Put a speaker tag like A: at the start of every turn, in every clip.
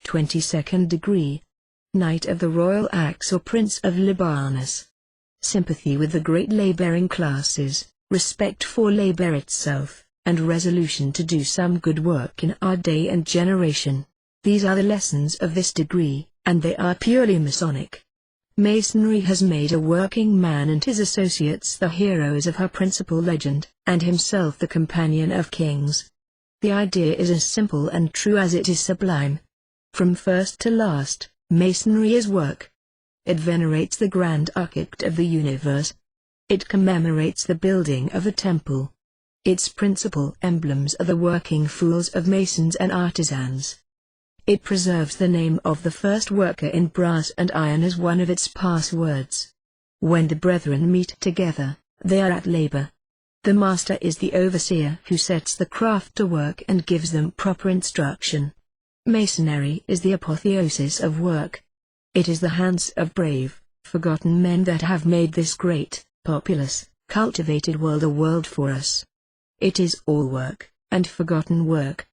A: 22nd degree. Knight of the Royal Axe or Prince of Libanus. Sympathy with the great laboring classes, respect for labor itself, and resolution to do some good work in our day and generation. These are the lessons of this degree, and they are purely Masonic. Masonry has made a working man and his associates the heroes of her principal legend, and himself the companion of kings. The idea is as simple and true as it is sublime. From first to last, Masonry is work. It venerates the grand architect of the universe. It commemorates the building of a temple. Its principal emblems are the working fools of masons and artisans. It preserves the name of the first worker in brass and iron as one of its passwords. When the brethren meet together, they are at labor. The master is the overseer who sets the craft to work and gives them proper instruction. Masonry is the apotheosis of work. It is the hands of brave, forgotten men that have made this great, populous, cultivated world a world for us. It is all work, and forgotten work.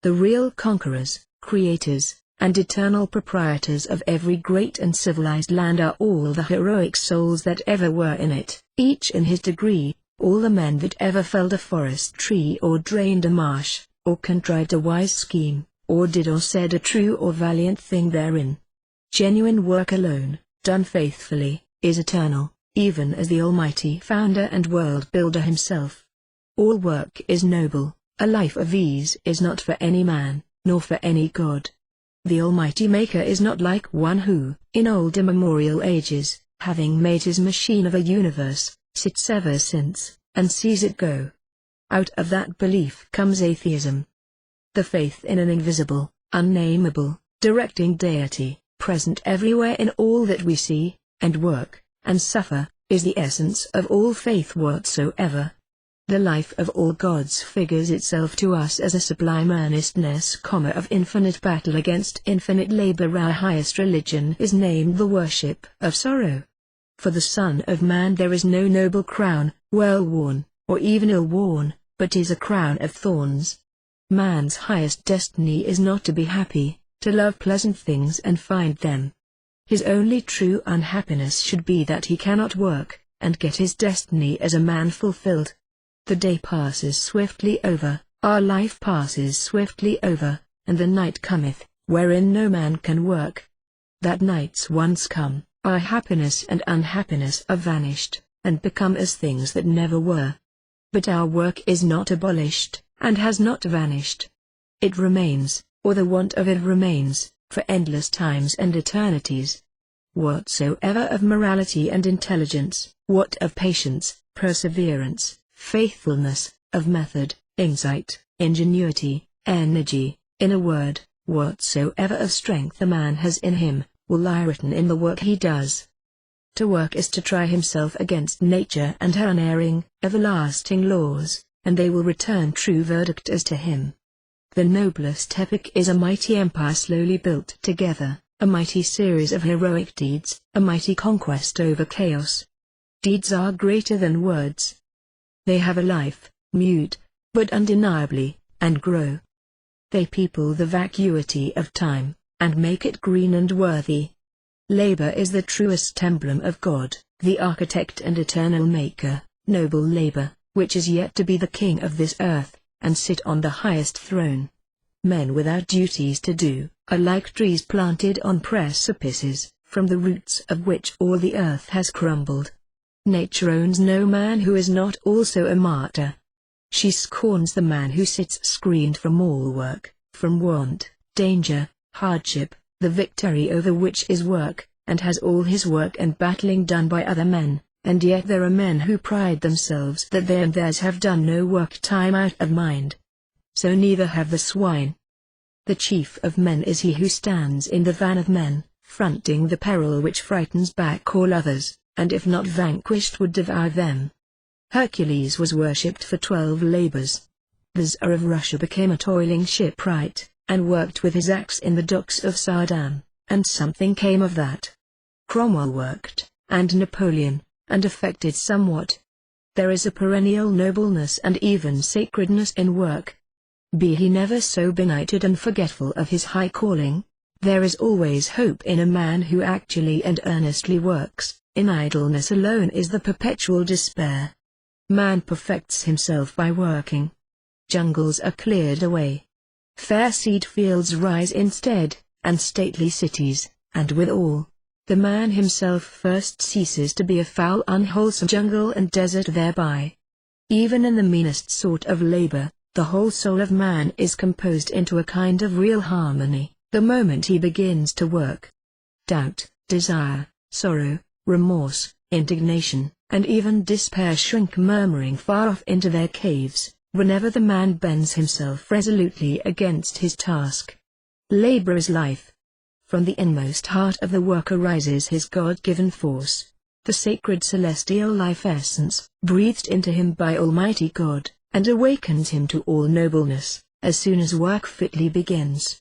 A: The real conquerors, creators, and eternal proprietors of every great and civilized land are all the heroic souls that ever were in it, each in his degree, all the men that ever felled a forest tree or drained a marsh, or contrived a wise scheme, or did or said a true or valiant thing therein. Genuine work alone, done faithfully, is eternal, even as the Almighty Founder and World Builder himself. All work is noble. A life of ease is not for any man, nor for any god. The Almighty Maker is not like one who, in old immemorial ages, having made his machine of a universe, sits ever since, and sees it go. Out of that belief comes atheism. The faith in an invisible, unnameable, directing deity, present everywhere in all that we see, and work, and suffer, is the essence of all faith whatsoever. The life of all gods figures itself to us as a sublime earnestness, of infinite battle against infinite labor. Our highest religion is named the worship of sorrow. For the Son of Man there is no noble crown, well worn, or even ill worn, but is a crown of thorns. Man's highest destiny is not to be happy, to love pleasant things and find them. His only true unhappiness should be that he cannot work, and get his destiny as a man fulfilled. The day passes swiftly over, our life passes swiftly over, and the night cometh, wherein no man can work. That night's once come, our happiness and unhappiness are vanished, and become as things that never were. But our work is not abolished, and has not vanished. It remains, or the want of it remains, for endless times and eternities. Whatsoever of morality and intelligence, what of patience, perseverance, faithfulness, of method, insight, ingenuity, energy, in a word, whatsoever of strength a man has in him, will lie written in the work he does. To work is to try himself against nature and her unerring, everlasting laws, and they will return true verdict as to him. The noblest epic is a mighty empire slowly built together, a mighty series of heroic deeds, a mighty conquest over chaos. Deeds are greater than words. They have a life, mute, but undeniably, and grow. They people the vacuity of time, and make it green and worthy. Labor is the truest emblem of God, the architect and eternal maker, noble labor, which is yet to be the king of this earth, and sit on the highest throne. Men without duties to do, are like trees planted on precipices, from the roots of which all the earth has crumbled. Nature owns no man who is not also a martyr. She scorns the man who sits screened from all work, from want, danger, hardship, the victory over which is work, and has all his work and battling done by other men, and yet there are men who pride themselves that they and theirs have done no work time out of mind. So neither have the swine. The chief of men is he who stands in the van of men, fronting the peril which frightens back all others, and if not vanquished would devour them. Hercules was worshipped for 12 labors. The Tsar of Russia became a toiling shipwright, and worked with his axe in the docks of Sardam, and something came of that. Cromwell worked, and Napoleon, and affected somewhat. There is a perennial nobleness and even sacredness in work. Be he never so benighted and forgetful of his high calling, There is always hope in a man who actually and earnestly works. In idleness alone is the perpetual despair. Man perfects himself by working. Jungles are cleared away. Fair seed fields rise instead, and stately cities, and withal, the man himself first ceases to be a foul unwholesome jungle and desert thereby. Even in the meanest sort of labor, the whole soul of man is composed into a kind of real harmony, the moment he begins to work. Doubt, desire, sorrow, remorse, indignation, and even despair shrink murmuring far off into their caves, whenever the man bends himself resolutely against his task. Labor is life. From the inmost heart of the work arises his God-given force, the sacred celestial life essence, breathed into him by Almighty God, and awakens him to all nobleness, as soon as work fitly begins.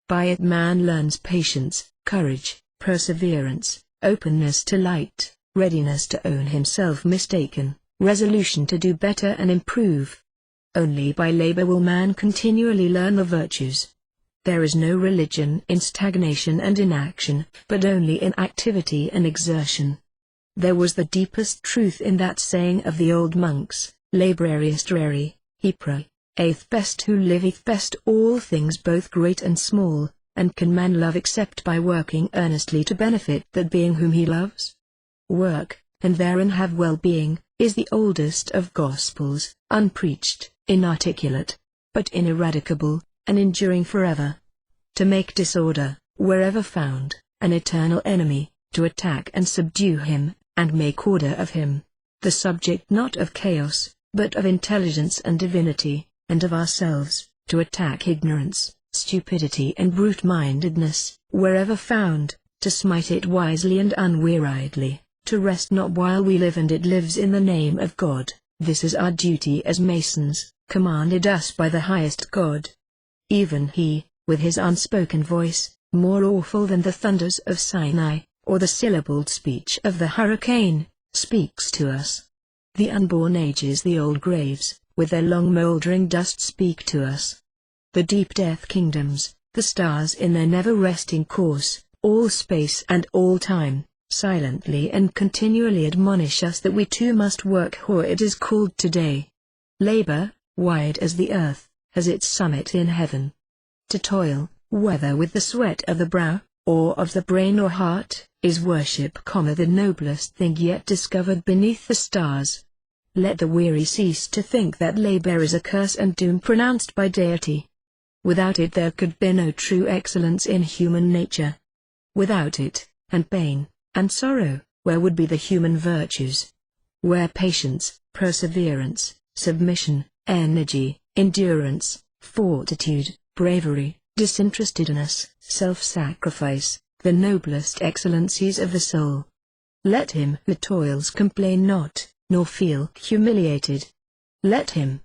A: By it man learns patience, courage, perseverance, openness to light, readiness to own himself mistaken, resolution to do better and improve. Only by labor will man continually learn the virtues. There is no religion in stagnation and inaction, but only in activity and exertion. There was the deepest truth in that saying of the old monks, Laborarius rari, he praeth best who liveth best all things both great and small, and can man love except by working earnestly to benefit that being whom he loves? Work, and therein have well-being, is the oldest of gospels, unpreached, inarticulate, but ineradicable, and enduring forever. To make disorder, wherever found, an eternal enemy, to attack and subdue him, and make order of him, the subject not of chaos, but of intelligence and divinity, and of ourselves, to attack ignorance, stupidity and brute-mindedness, wherever found, to smite it wisely and unweariedly, to rest not while we live and it lives in the name of God. This is our duty as Masons, commanded us by the highest God. Even He, with His unspoken voice, more awful than the thunders of Sinai, or the syllabled speech of the hurricane, speaks to us. The unborn ages, the old graves, with their long mouldering dust speak to us. The deep death kingdoms, the stars in their never-resting course, all space and all time, silently and continually admonish us that we too must work, for it is called today. Labor, wide as the earth, has its summit in heaven. To toil, whether with the sweat of the brow, or of the brain or heart, is worship, the noblest thing yet discovered beneath the stars. Let the weary cease to think that labor is a curse and doom pronounced by deity. Without it there could be no true excellence in human nature. Without it, and pain, and sorrow, where would be the human virtues? Where patience, perseverance, submission, energy, endurance, fortitude, bravery, disinterestedness, self-sacrifice, the noblest excellencies of the soul? Let him who toils complain not, nor feel humiliated. Let him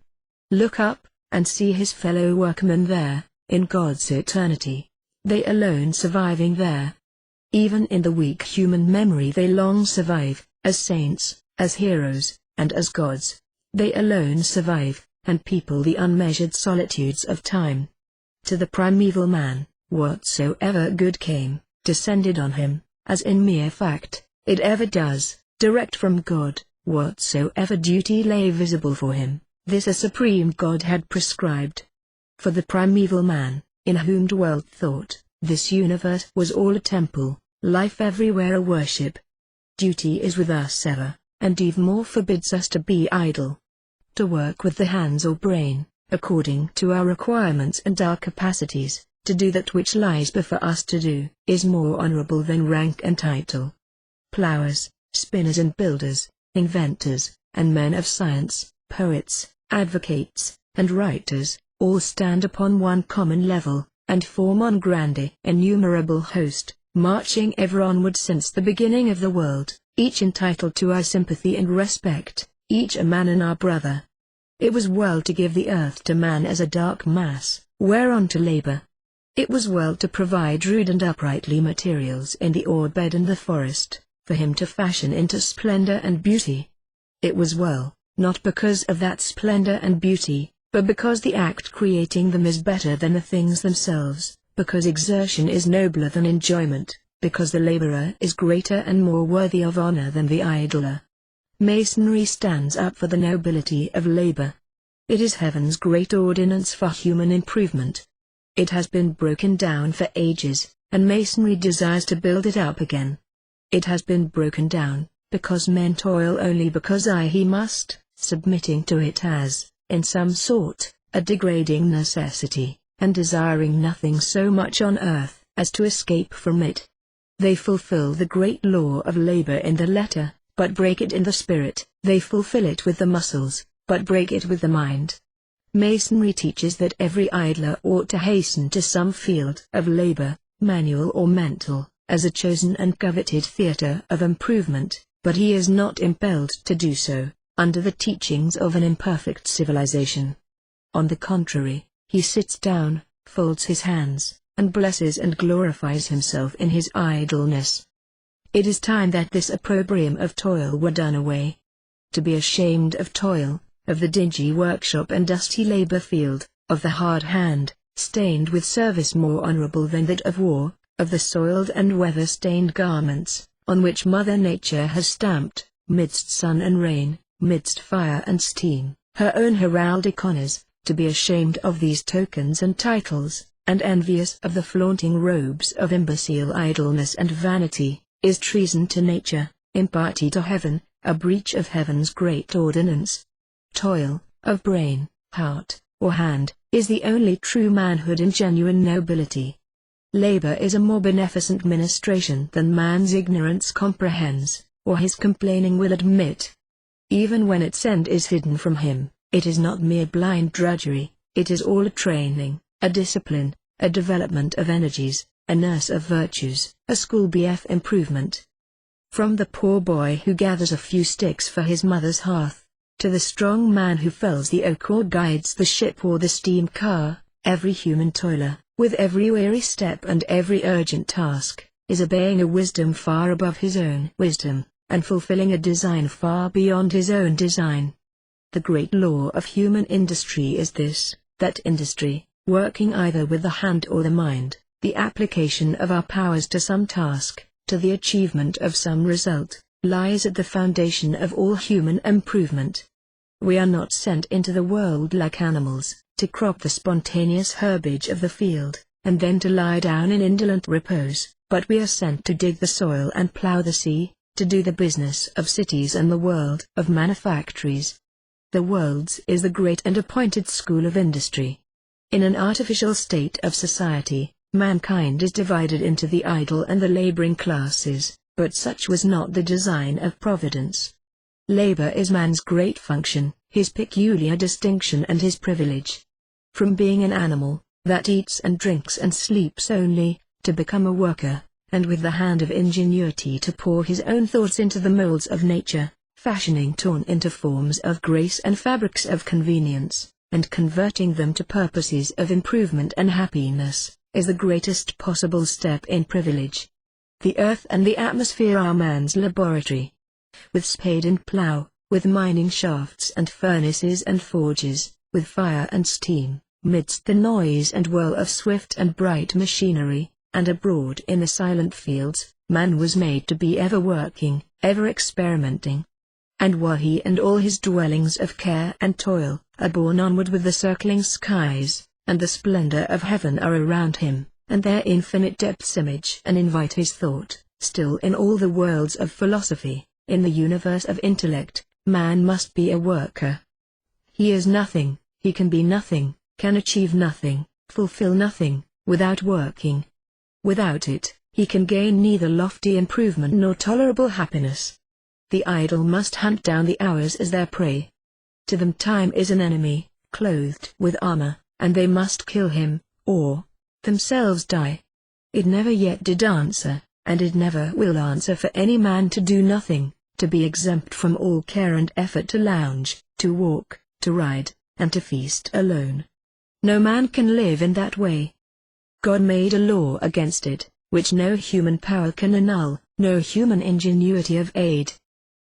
A: look up, and see his fellow workmen there, in God's eternity, they alone surviving there. Even in the weak human memory they long survive, as saints, as heroes, and as gods. They alone survive, and people the unmeasured solitudes of time. To the primeval man, whatsoever good came, descended on him, as in mere fact, it ever does, direct from God. Whatsoever duty lay visible for him, this a supreme God had prescribed. For the primeval man, in whom dwelt thought, this universe was all a temple, life everywhere a worship. Duty is with us ever, and even more forbids us to be idle. To work with the hands or brain, according to our requirements and our capacities, to do that which lies before us to do, is more honorable than rank and title. Plowers, spinners and builders, inventors, and men of science, poets, advocates, and writers, all stand upon one common level, and form one grand innumerable host, marching ever onward since the beginning of the world, each entitled to our sympathy and respect, each a man and our brother. It was well to give the earth to man as a dark mass, whereon to labor. It was well to provide rude and uprightly materials in the ore bed and the forest, for him to fashion into splendor and beauty. It was well, not because of that splendor and beauty, but because the act creating them is better than the things themselves, because exertion is nobler than enjoyment, because the laborer is greater and more worthy of honor than the idler. Masonry stands up for the nobility of labor. It is heaven's great ordinance for human improvement. It has been broken down for ages, and Masonry desires to build it up again. It has been broken down, because men toil only because he must, submitting to it as, in some sort, a degrading necessity, and desiring nothing so much on earth as to escape from it. They fulfill the great law of labor in the letter, but break it in the spirit. They fulfill it with the muscles, but break it with the mind. Masonry teaches that every idler ought to hasten to some field of labor, manual or mental, as a chosen and coveted theater of improvement, but he is not impelled to do so, under the teachings of an imperfect civilization. On the contrary, he sits down, folds his hands, and blesses and glorifies himself in his idleness. It is time that this opprobrium of toil were done away. To be ashamed of toil, of the dingy workshop and dusty labor field, of the hard hand, stained with service more honorable than that of war, of the soiled and weather-stained garments, on which Mother Nature has stamped, midst sun and rain, midst fire and steam, her own heraldic honors, to be ashamed of these tokens and titles, and envious of the flaunting robes of imbecile idleness and vanity, is treason to nature, impiety to heaven, a breach of heaven's great ordinance. Toil, of brain, heart, or hand, is the only true manhood and genuine nobility. Labor is a more beneficent ministration than man's ignorance comprehends, or his complaining will admit. Even when its end is hidden from him, it is not mere blind drudgery, it is all a training, a discipline, a development of energies, a nurse of virtues, a school BF improvement. From the poor boy who gathers a few sticks for his mother's hearth, to the strong man who fells the oak or guides the ship or the steam car, every human toiler, with every weary step and every urgent task, is obeying a wisdom far above his own wisdom, and fulfilling a design far beyond his own design. The great law of human industry is this, that industry, working either with the hand or the mind, the application of our powers to some task, to the achievement of some result, lies at the foundation of all human improvement. We are not sent into the world like animals, to crop the spontaneous herbage of the field, and then to lie down in indolent repose, but we are sent to dig the soil and plough the sea, to do the business of cities and the world of manufactories. The world's is the great and appointed school of industry. In an artificial state of society, mankind is divided into the idle and the laboring classes, but such was not the design of Providence. Labor is man's great function, his peculiar distinction and his privilege. From being an animal, that eats and drinks and sleeps only, to become a worker, and with the hand of ingenuity to pour his own thoughts into the molds of nature, fashioning torn into forms of grace and fabrics of convenience, and converting them to purposes of improvement and happiness, is the greatest possible step in privilege. The earth and the atmosphere are man's laboratory. With spade and plough, with mining shafts and furnaces and forges, with fire and steam, midst the noise and whirl of swift and bright machinery, and abroad in the silent fields, man was made to be ever working, ever experimenting. And while he and all his dwellings of care and toil are borne onward with the circling skies, and the splendor of heaven are around him, and their infinite depths image and invite his thought, still in all the worlds of philosophy, in the universe of intellect, man must be a worker. He is nothing, he can be nothing, can achieve nothing, fulfill nothing, without working. Without it, he can gain neither lofty improvement nor tolerable happiness. The idle must hunt down the hours as their prey. To them time is an enemy, clothed with armor, and they must kill him, or themselves die. It never yet did answer, and it never will answer for any man to do nothing, to be exempt from all care and effort, to lounge, to walk, to ride, and to feast alone. No man can live in that way. God made a law against it, which no human power can annul, no human ingenuity of aid.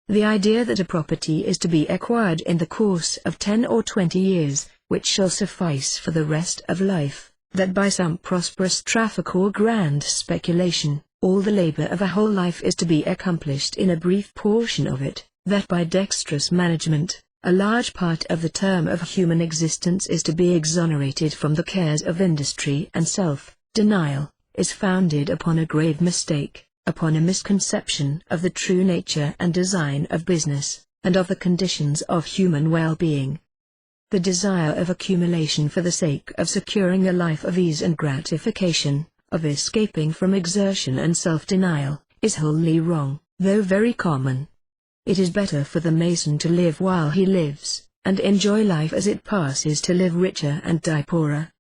A: The idea that a property is to be acquired in the course of 10 or 20 years, which shall suffice for the rest of life, that by some prosperous traffic or grand speculation, all the labor of a whole life is to be accomplished in a brief portion of it, that by dexterous management, a large part of the term of human existence is to be exonerated from the cares of industry and self-denial, is founded upon a grave mistake, upon a misconception of the true nature and design of business, and of the conditions of human well-being. The desire of accumulation for the sake of securing a life of ease and gratification, of escaping from exertion and self-denial, is wholly wrong, though very common. It is better for the Mason to live while he lives, and enjoy life as it passes to live richer and die poorer.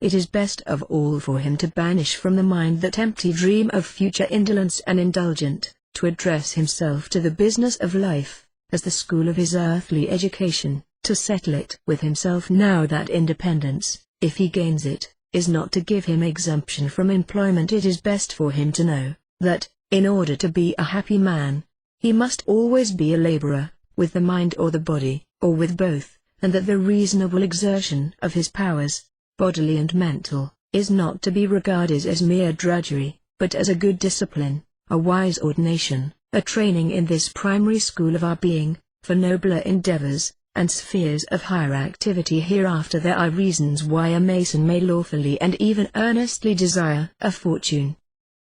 A: It is best of all for him to banish from the mind that empty dream of future indolence and indulgent, to address himself to the business of life, as the school of his earthly education, to settle it with himself now that independence, if he gains it, is not to give him exemption from employment. It is best for him to know, that, in order to be a happy man, he must always be a laborer, with the mind or the body, or with both, and that the reasonable exertion of his powers, bodily and mental, is not to be regarded as mere drudgery, but as a good discipline, a wise ordination, a training in this primary school of our being, for nobler endeavors, and spheres of higher activity hereafter. There are reasons why a Mason may lawfully and even earnestly desire a fortune.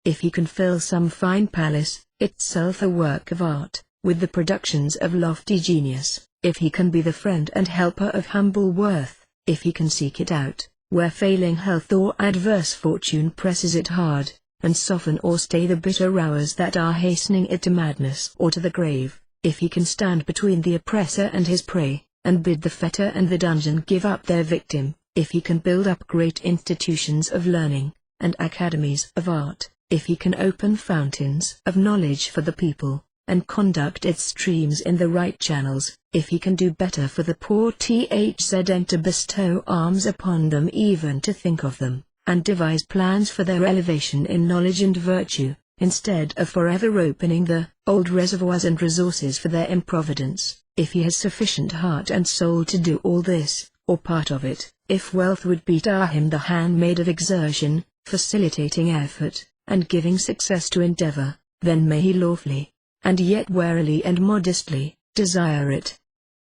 A: If he can fill some fine palace, itself a work of art, with the productions of lofty genius, if he can be the friend and helper of humble worth, if he can seek it out, where failing health or adverse fortune presses it hard, and soften or stay the bitter hours that are hastening it to madness or to the grave, if he can stand between the oppressor and his prey, and bid the fetter and the dungeon give up their victim, if he can build up great institutions of learning, and academies of art, if he can open fountains of knowledge for the people, and conduct its streams in the right channels, if he can do better for the poor and to bestow alms upon them, even to think of them, and devise plans for their elevation in knowledge and virtue, instead of forever opening the old reservoirs and resources for their improvidence, if he has sufficient heart and soul to do all this, or part of it, if wealth would be to him the handmaid of exertion, facilitating effort, and giving success to endeavor, then may he lawfully, and yet warily and modestly, desire it.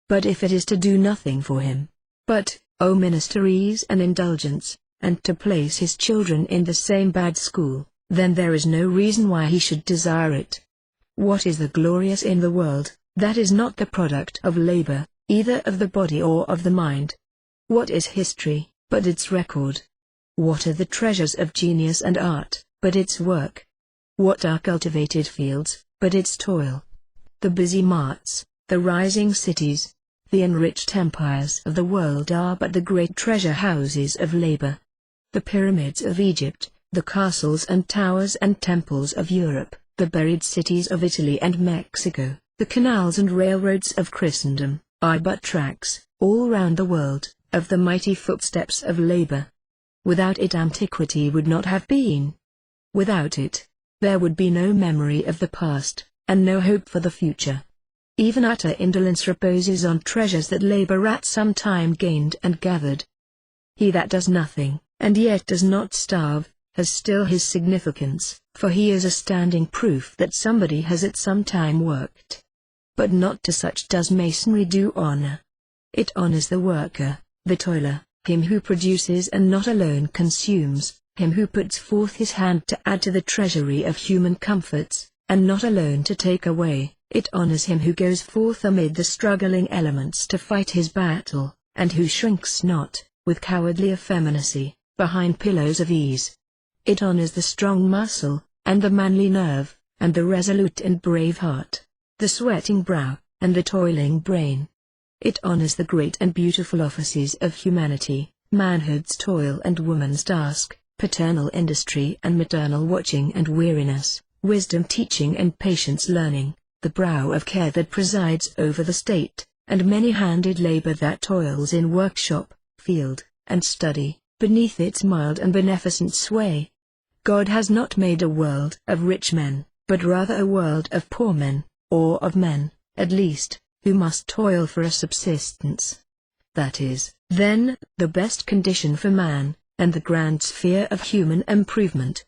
A: But if it is to do nothing for him, but, minister ease and indulgence, and to place his children in the same bad school, then there is no reason why he should desire it. What is the glorious in the world, that is not the product of labor, either of the body or of the mind? What is history, but its record? What are the treasures of genius and art, but its work? What are cultivated fields, but its toil? The busy marts, the rising cities, the enriched empires of the world are but the great treasure houses of labor. The pyramids of Egypt, the castles and towers and temples of Europe, the buried cities of Italy and Mexico, the canals and railroads of Christendom, are but tracks, all round the world, of the mighty footsteps of labor. Without it antiquity would not have been. Without it, there would be no memory of the past, and no hope for the future. Even utter indolence reposes on treasures that labor at some time gained and gathered. He that does nothing, and yet does not starve, has still his significance, for he is a standing proof that somebody has at some time worked. But not to such does Masonry do honor. It honors the worker, the toiler, him who produces and not alone consumes, him who puts forth his hand to add to the treasury of human comforts, and not alone to take away. It honors him who goes forth amid the struggling elements to fight his battle, and who shrinks not, with cowardly effeminacy, behind pillows of ease. It honors the strong muscle, and the manly nerve, and the resolute and brave heart, the sweating brow, and the toiling brain. It honors the great and beautiful offices of humanity, manhood's toil and woman's task, paternal industry and maternal watching and weariness, wisdom teaching and patience learning, the brow of care that presides over the state, and many-handed labor that toils in workshop, field, and study, beneath its mild and beneficent sway. God has not made a world of rich men, but rather a world of poor men, or of men, at least, who must toil for a subsistence. That is, then, the best condition for man, and the grand sphere of human improvement.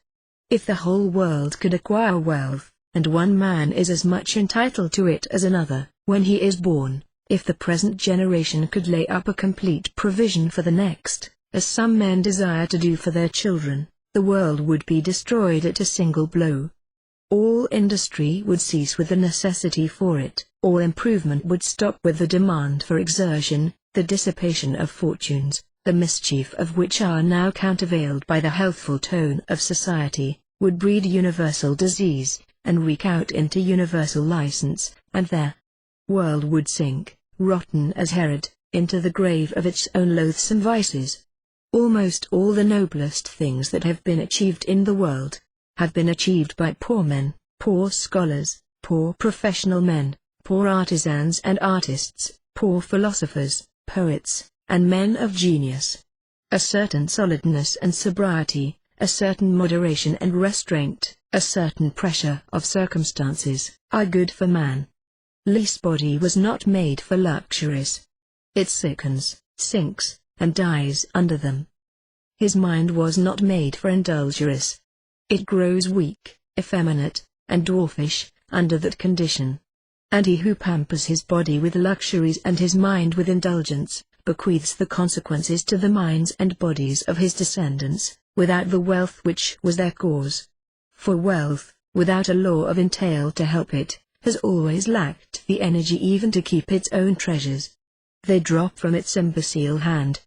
A: If the whole world could acquire wealth, and one man is as much entitled to it as another, when he is born, if the present generation could lay up a complete provision for the next, as some men desire to do for their children, the world would be destroyed at a single blow. All industry would cease with the necessity for it, all improvement would stop with the demand for exertion, the dissipation of fortunes, the mischief of which are now countervailed by the healthful tone of society, would breed universal disease, and reek out into universal license, and their world would sink, rotten as Herod, into the grave of its own loathsome vices. Almost all the noblest things that have been achieved in the world, have been achieved by poor men, poor scholars, poor professional men, poor artisans and artists, poor philosophers, poets, and men of genius. A certain solidness and sobriety, a certain moderation and restraint, a certain pressure of circumstances, are good for man. Lee's body was not made for luxuries. It sickens, sinks, and dies under them. His mind was not made for indulgence. It grows weak, effeminate, and dwarfish, under that condition. And he who pampers his body with luxuries and his mind with indulgence, bequeaths the consequences to the minds and bodies of his descendants, without the wealth which was their cause. For wealth, without a law of entail to help it, has always lacked the energy even to keep its own treasures. They drop from its imbecile hand.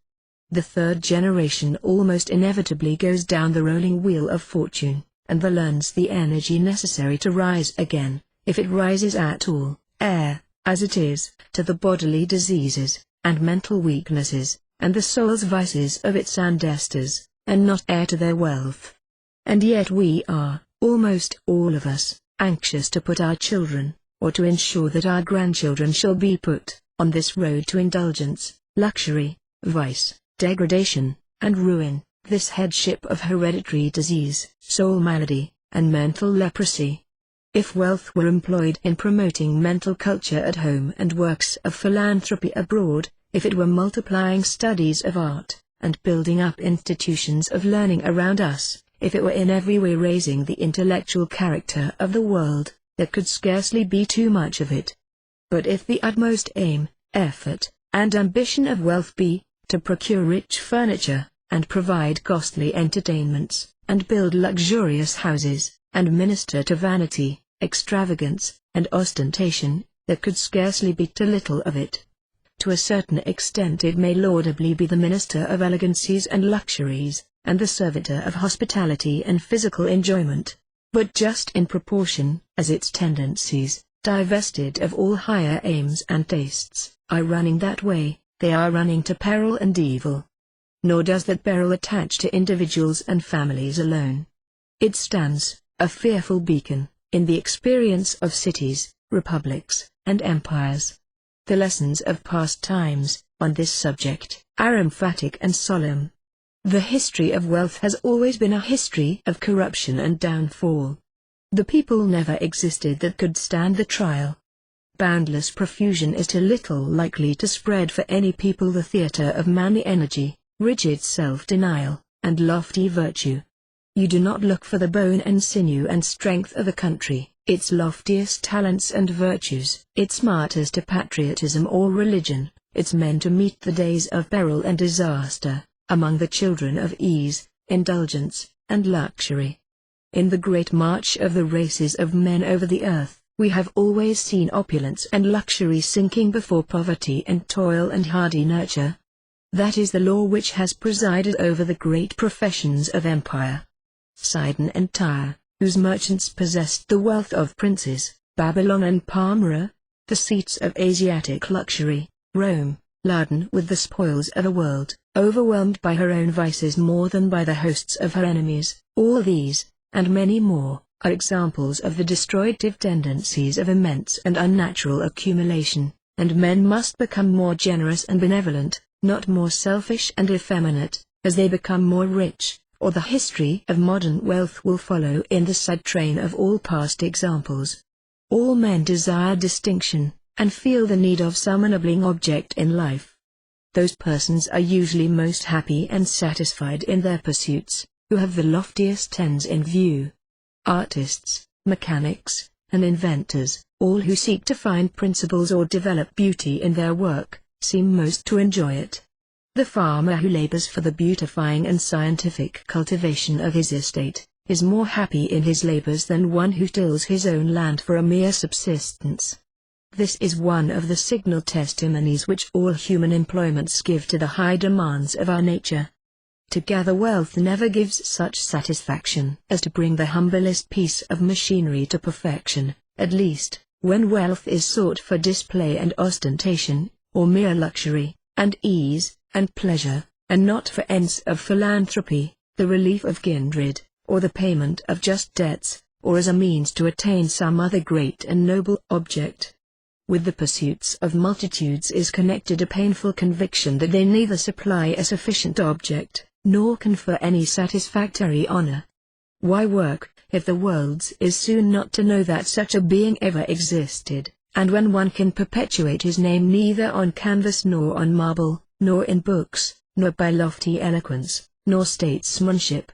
A: The third generation almost inevitably goes down the rolling wheel of fortune, and learns the energy necessary to rise again, if it rises at all, heir, as it is, to the bodily diseases, and mental weaknesses, and the soul's vices of its ancestors, and not heir to their wealth. And yet we are, almost all of us, anxious to put our children, or to ensure that our grandchildren shall be put, on this road to indulgence, luxury, vice, degradation, and ruin, this headship of hereditary disease, soul malady, and mental leprosy. If wealth were employed in promoting mental culture at home and works of philanthropy abroad, if it were multiplying studies of art, and building up institutions of learning around us, if it were in every way raising the intellectual character of the world, there could scarcely be too much of it. But if the utmost aim, effort, and ambition of wealth be, to procure rich furniture, and provide costly entertainments, and build luxurious houses, and minister to vanity, extravagance, and ostentation, there could scarcely be too little of it. To a certain extent it may laudably be the minister of elegancies and luxuries, and the servitor of hospitality and physical enjoyment. But just in proportion as its tendencies, divested of all higher aims and tastes, are running that way, they are running to peril and evil. Nor does that peril attach to individuals and families alone. It stands, a fearful beacon, in the experience of cities, republics, and empires. The lessons of past times, on this subject, are emphatic and solemn. The history of wealth has always been a history of corruption and downfall. The people never existed that could stand the trial. Boundless profusion is too little likely to spread for any people the theatre of manly energy, rigid self-denial, and lofty virtue. You do not look for the bone and sinew and strength of the country, its loftiest talents and virtues, its martyrs to patriotism or religion, its men to meet the days of peril and disaster, among the children of ease, indulgence, and luxury. In the great march of the races of men over the earth, we have always seen opulence and luxury sinking before poverty and toil and hardy nurture. That is the law which has presided over the great professions of empire. Sidon and Tyre, whose merchants possessed the wealth of princes, Babylon and Palmyra, the seats of Asiatic luxury, Rome, laden with the spoils of a world, overwhelmed by her own vices more than by the hosts of her enemies, all these, and many more, are examples of the destructive tendencies of immense and unnatural accumulation, and men must become more generous and benevolent, not more selfish and effeminate, as they become more rich, or the history of modern wealth will follow in the side train of all past examples. All men desire distinction, and feel the need of some ennobling object in life. Those persons are usually most happy and satisfied in their pursuits, who have the loftiest ends in view. Artists, mechanics, and inventors, all who seek to find principles or develop beauty in their work, seem most to enjoy it. The farmer who labors for the beautifying and scientific cultivation of his estate, is more happy in his labors than one who tills his own land for a mere subsistence. This is one of the signal testimonies which all human employments give to the high demands of our nature. To gather wealth never gives such satisfaction as to bring the humblest piece of machinery to perfection, at least, when wealth is sought for display and ostentation, or mere luxury, and ease, and pleasure, and not for ends of philanthropy, the relief of kindred, or the payment of just debts, or as a means to attain some other great and noble object. With the pursuits of multitudes is connected a painful conviction that they neither supply a sufficient object, nor confer any satisfactory honor. Why work, if the world's is soon not to know that such a being ever existed, and when one can perpetuate his name neither on canvas nor on marble, nor in books, nor by lofty eloquence, nor statesmanship?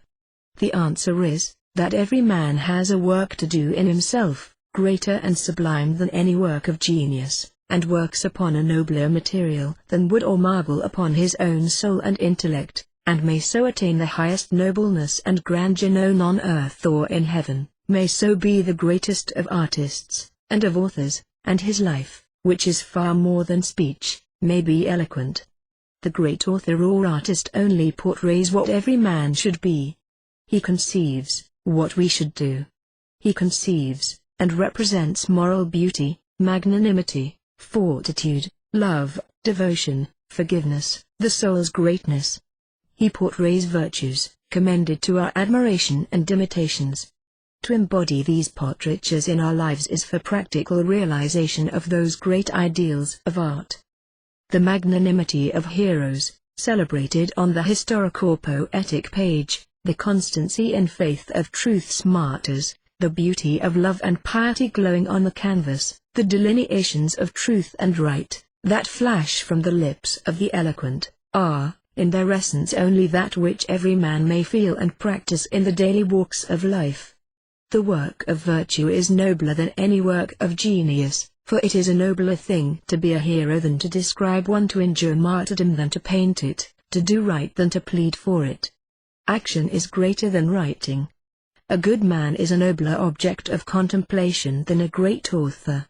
A: The answer is, that every man has a work to do in himself, greater and sublime than any work of genius, and works upon a nobler material than wood or marble upon his own soul and intellect, and may so attain the highest nobleness and grandeur known on earth or in heaven, may so be the greatest of artists, and of authors, and his life, which is far more than speech, may be eloquent. The great author or artist only portrays what every man should be. He conceives what we should do. He conceives and represents moral beauty, magnanimity, fortitude, love, devotion, forgiveness, the soul's greatness. He portrays virtues, commended to our admiration and imitations. To embody these portraitures in our lives is for practical realization of those great ideals of art. The magnanimity of heroes, celebrated on the historic or poetic page, the constancy and faith of truth's martyrs, the beauty of love and piety glowing on the canvas, the delineations of truth and right, that flash from the lips of the eloquent, are, in their essence only that which every man may feel and practice in the daily walks of life. The work of virtue is nobler than any work of genius, for it is a nobler thing to be a hero than to describe one, to endure martyrdom than to paint it, to do right than to plead for it. Action is greater than writing. A good man is a nobler object of contemplation than a great author.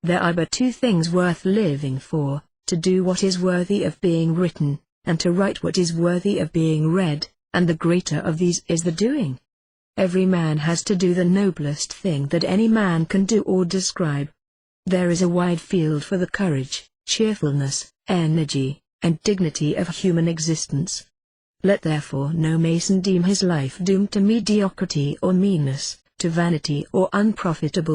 A: There are but two things worth living for, to do what is worthy of being written, and to write what is worthy of being read, and the greater of these is the doing. Every man has to do the noblest thing that any man can do or describe. There is a wide field for the courage, cheerfulness, energy, and dignity of human existence. Let therefore no Mason deem his life doomed to mediocrity or meanness, to vanity or unprofitable